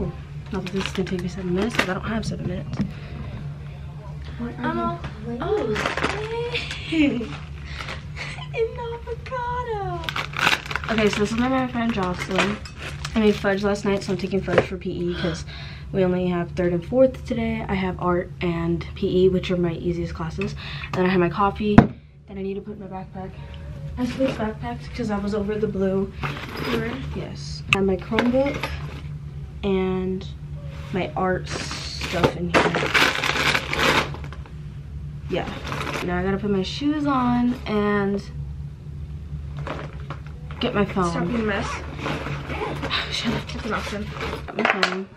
go. Not that this is gonna take me 7 minutes, because I don't have 7 minutes. What are you doing? Oh, hey. An avocado. Okay, so this is my friend Jocelyn. I made fudge last night, so I'm taking fudge for PE because we only have 3rd and 4th today. I have art and PE, which are my easiest classes. Then I have my coffee that I need to put in my backpack. I switched backpacks because I was over the blue. Yes. I have my Chromebook and my art stuff in here. Yeah. Now I gotta put my shoes on and get my phone. Stop being a mess. Shut up. That's an option. Got my phone.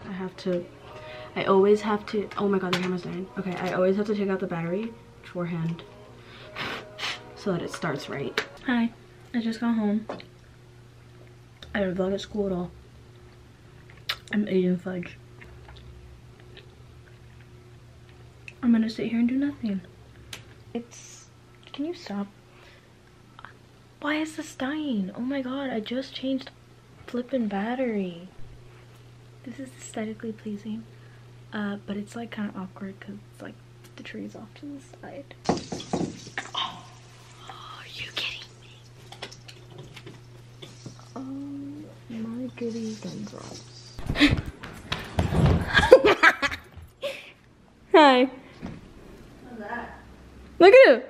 I always have to, oh my god, the camera's dying. Okay, I always have to take out the battery beforehand so that it starts right. Hi, I just got home. I didn't vlog at school at all. I'm eating fudge. I'm gonna sit here and do nothing. Can you stop? Why is this dying? Oh my god, I just changed flipping battery. This is aesthetically pleasing, but it's like kind of awkward because it's like the tree's off to the side. Oh, are you kidding me? Oh my goody gumdrops. Hi. What's that? Look at him.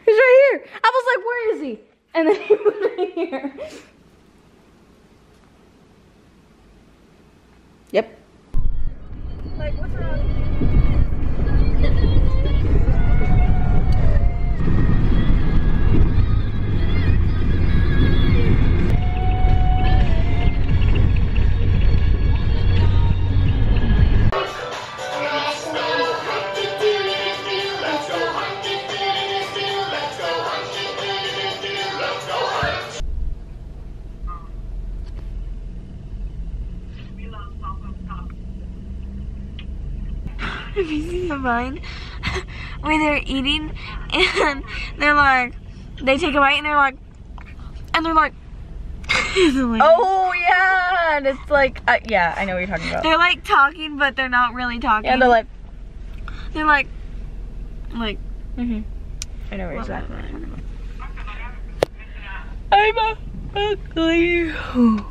He's right here. I was like, where is he? And then he was right here. Yep. Like, what's wrong? Have you seen the vine when they're eating and they're like, they take a bite and they're like, Oh yeah, and it's like, yeah, I know what you're talking about. they're like talking, but they're not really talking. Yeah, they're like, like, I know what you're talking about. I'm ugly.